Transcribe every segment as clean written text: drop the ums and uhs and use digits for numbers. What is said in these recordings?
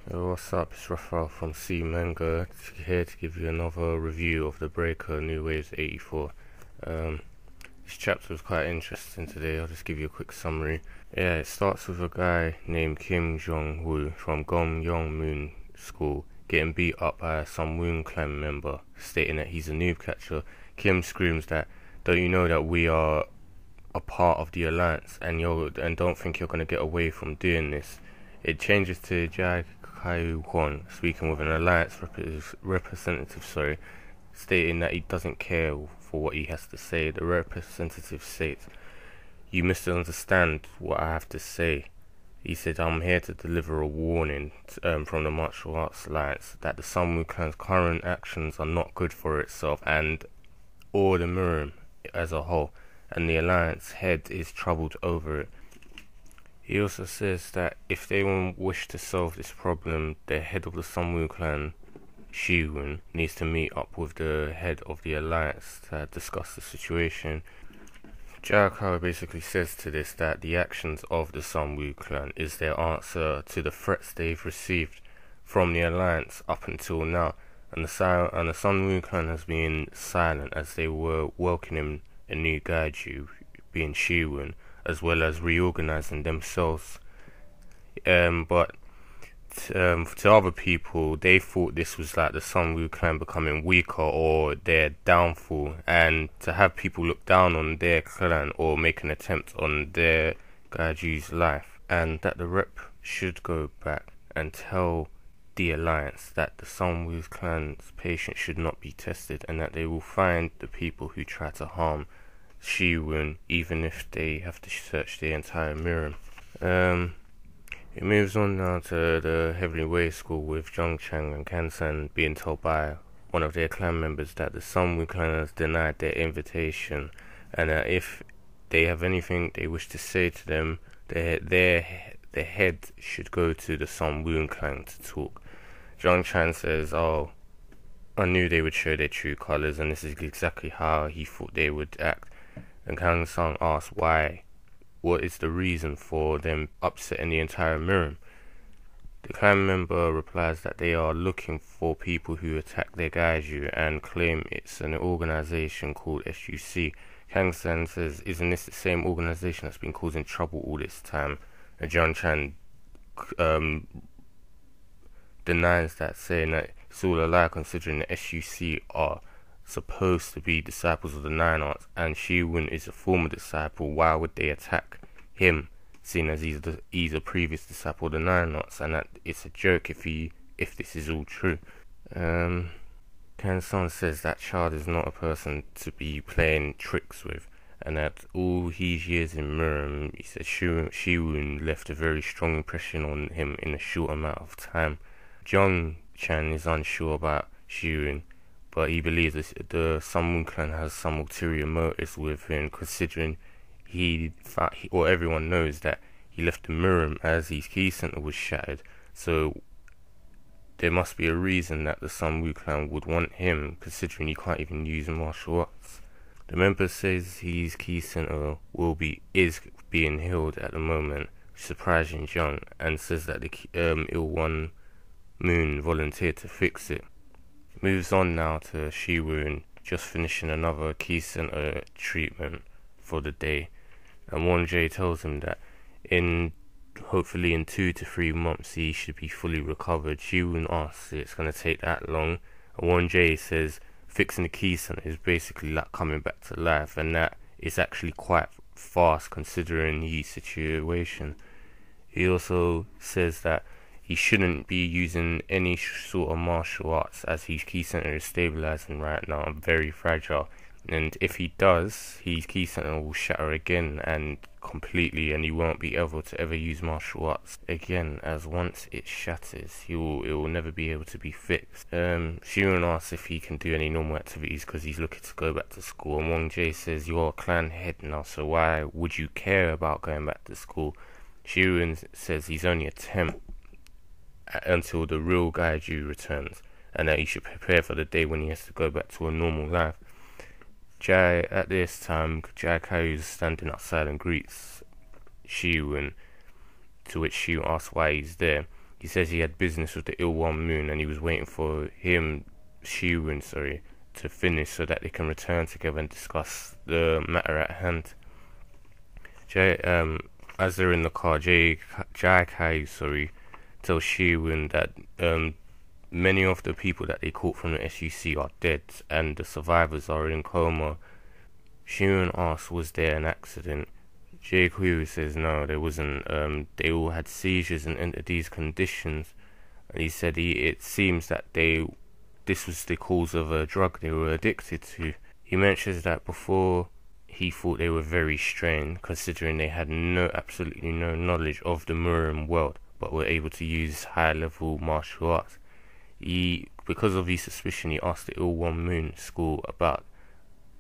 Yo, what's up? It's Raphael from C Manga here to give you another review of the Breaker New Waves 84. This chapter was quite interesting today. I'll just give you a quick summary. Yeah, it starts with a guy named Kim Jong-Woo from Gong-Yong-Moon School getting beat up by some Woon clan member, stating that he's a noob catcher. Kim screams that, "Don't you know that we are a part of the alliance, and don't think you're gonna get away from doing this?" It changes to Jae-Kyu speaking with an alliance representative, stating that he doesn't care for what he has to say. The representative states, "You misunderstand what I have to say." He said, "I'm here to deliver a warning from the Martial Arts Alliance that the Sun-Woo clan's current actions are not good for itself and or the Mirim as a whole, and the Alliance head is troubled over it." He also says that if they wish to solve this problem, the head of the Sun-Woo clan, Shi-Woon, needs to meet up with the head of the Alliance to discuss the situation. Jae-Gal basically says to this that the actions of the Sun-Woo clan is their answer to the threats they've received from the Alliance up until now, and the Sun-Woo clan has been silent as they were welcoming a new Gyu-Bum, being Shi-Woon, as well as reorganizing themselves. But to other people, they thought this was like the Sun-Woo clan becoming weaker or their downfall, and to have people look down on their clan or make an attempt on their Gyu-Bum's life, and that the rep should go back and tell the Alliance that the Sun-Woo clan's patience should not be tested, and that they will find the people who try to harm Shi-Woon, even if they have to search the entire Mirim. It moves on now to the Heavenly Way School with Jung-Chang and Kang-Sung being told by one of their clan members that the Sun-Woo clan has denied their invitation, and that if they have anything they wish to say to them, their head should go to the Sun-Woo clan to talk. Jung-Chang says, "Oh, I knew they would show their true colors, and this is exactly how he thought they would act." And Kang-Sung asks why. What is the reason for them upsetting the entire Mirim? The clan member replies that they are looking for people who attack their Gaiju and claim it's an organization called S.U.C. Kang-Sung says, "Isn't this the same organization that's been causing trouble all this time?" And Jung-Chan denies that, saying that it's all a lie, considering the S.U.C are supposed to be disciples of the Nine Arts, and Shi-Woon is a former disciple. Why would they attack him, seeing as he's a previous disciple of the Nine Arts, and that it's a joke if this is all true. Kang-Sung says that child is not a person to be playing tricks with, and that all his years in Mirim, he said Shi-Woon left a very strong impression on him in a short amount of time. Jung-Chan is unsure about Shi-Woon, but he believes that the Sun-Woo clan has some ulterior motives with him, considering everyone knows that he left the Mirim as his key center was shattered. So there must be a reason that the Sun-Woo clan would want him, considering he can't even use martial arts. The member says his key center is being healed at the moment, surprising Jung, and says that the Il-1 Moon volunteered to fix it. Moves on now to Shi-Woon just finishing another key center treatment for the day, and Won-Jae tells him that hopefully in 2 to 3 months he should be fully recovered. Shi-Woon asks if it's going to take that long, and Won-Jae says fixing the key center is basically like coming back to life, and that is actually quite fast considering his situation. He also says that he shouldn't be using any sort of martial arts as his key center is stabilizing right now and very fragile, and if he does, his key center will shatter again and completely, and he won't be able to ever use martial arts again, as once it shatters it will never be able to be fixed. Shi-Woon asks if he can do any normal activities because he's looking to go back to school, and Won-Jae says, "You're a clan head now, so why would you care about going back to school?" Shi-Woon says he's only a temp until the real Gyu returns, and that he should prepare for the day when he has to go back to a normal life. At this time, Jae-Kyu is standing outside and greets Shi-Woon, to which Shi-Woon asks why he's there. he says he had business with the ill-one moon, and he was waiting for him, Shi-Woon, sorry, to finish so that they can return together and discuss the matter at hand. As they're in the car, Jae-Kyu, sorry, tells Shi-Woon that many of the people that they caught from the S.U.C are dead, and the survivors are in coma. Shi-Woon asks, was there an accident? Jae-Kyu says no, there wasn't. They all had seizures and entered these conditions. And he said it seems that this was the cause of a drug they were addicted to. He mentions that before he thought they were very strange, considering they had absolutely no knowledge of the Murren world, but were able to use high-level martial arts. Because of his suspicion, he asked the ill-one moon school about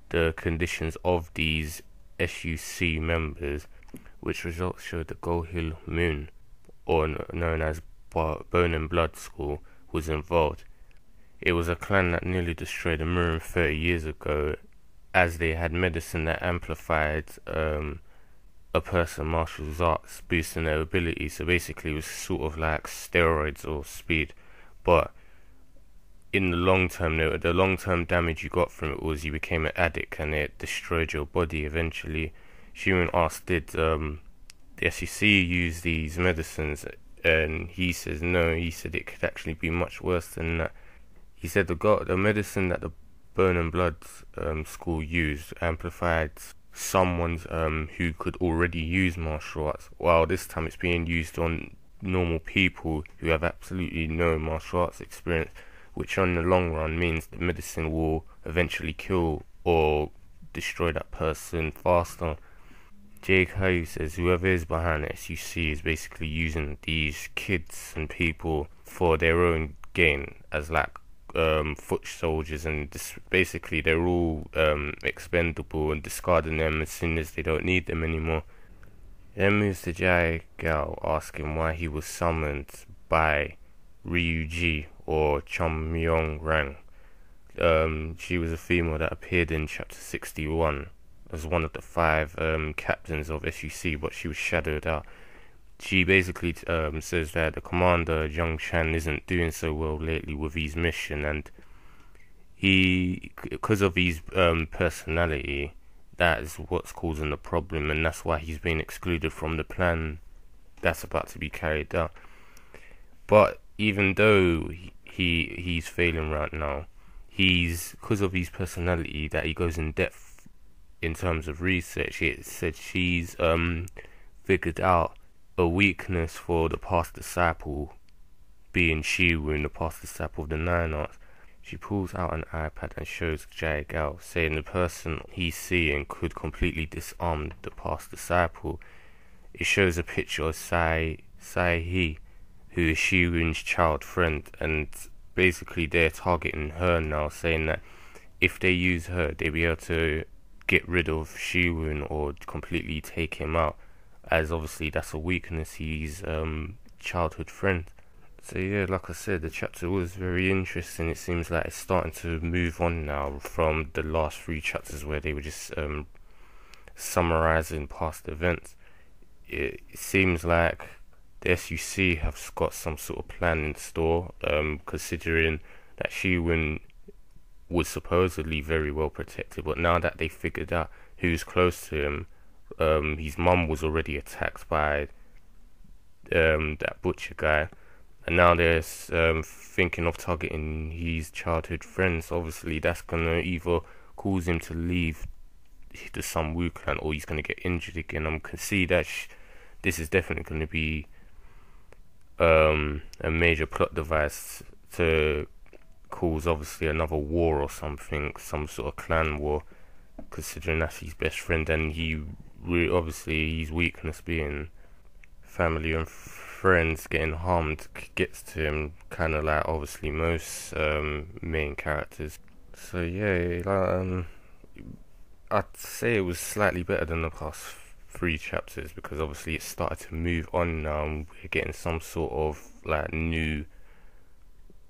the conditions of these S.U.C members, which results showed the Go-Hill Moon, or known as Bone and Blood School, was involved. It was a clan that nearly destroyed the Murren 30 years ago, as they had medicine that amplified a person's martial arts, boosting their ability. So basically it was sort of like steroids or speed, but in the long term, the long-term damage you got from it was you became an addict and it destroyed your body eventually. Shi-Woon asked, did the S.U.C use these medicines? And he says no, he said it could actually be much worse than that. He said the medicine that the Bone and Blood school used amplified someone's who could already use martial arts, while this time it's being used on normal people who have absolutely no martial arts experience, which on the long run means the medicine will eventually kill or destroy that person faster. Jae-Kyu says whoever is behind the S.U.C is basically using these kids and people for their own gain as like foot soldiers, and basically they're all expendable and discarding them as soon as they don't need them anymore. Then moves to Jae-gal, asking why he was summoned by Ryuji or Chun-Myung-rang. She was a female that appeared in chapter 61 as one of the 5 captains of S.U.C, but she was shadowed out. She basically says that the commander, Yong-Hyun, isn't doing so well lately with his mission, and because of his personality, that is what's causing the problem, and that's why he's been excluded from the plan that's about to be carried out. But even though he's failing right now, because of his personality that he goes in depth in terms of research. It said she's figured out a weakness for the past disciple, being Shi-Woon, the past disciple of the Nine Arts. She pulls out an iPad and shows Jae-gal, saying the person he's seeing could completely disarm the past disciple. It shows a picture of Sai-hee, who is Shi-Woon's child friend, and basically they're targeting her now, saying that if they use her, they'll be able to get rid of Shi-Woon or completely take him out, as obviously that's a weakness, he's childhood friend. So yeah, like I said, the chapter was very interesting. It seems like it's starting to move on now from the last 3 chapters where they were just summarizing past events. It seems like the S.U.C have got some sort of plan in store, considering that Shi-Woon was supposedly very well protected, but now that they figured out who's close to him, his mum was already attacked by that butcher guy, and now they're thinking of targeting his childhood friends. Obviously that's gonna either cause him to leave the Sun-Woo clan, or he's gonna get injured again. I can see that this is definitely gonna be a major plot device to cause obviously another war or something, some sort of clan war, considering that's his best friend, and obviously his weakness being family and friends getting harmed gets to him, kind of like obviously most main characters. So yeah, I'd say it was slightly better than the past 3 chapters, because obviously it started to move on now, and we're getting some sort of like new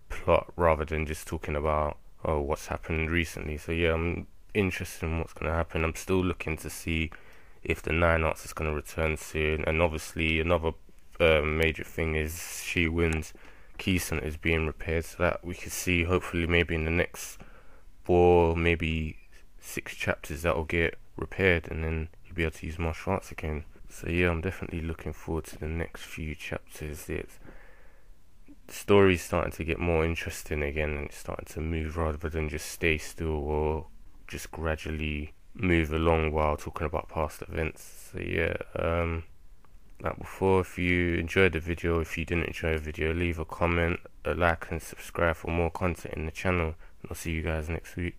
plot rather than just talking about what's happened recently. So yeah, I'm interested in what's going to happen. I'm still looking to see if the Nine Arts is going to return soon, and obviously another major thing is Shi-Woon's key center is being repaired, so that we could see hopefully maybe in the next 4, maybe 6 chapters that will get repaired, and then he'll be able to use martial arts again. So yeah, I'm definitely looking forward to the next few chapters. The story's starting to get more interesting again, and it's starting to move rather than just stay still or just gradually move along while talking about past events. So yeah, like before, if you enjoyed the video, if you didn't enjoy the video, leave a comment, a like and subscribe for more content in the channel, and I'll see you guys next week.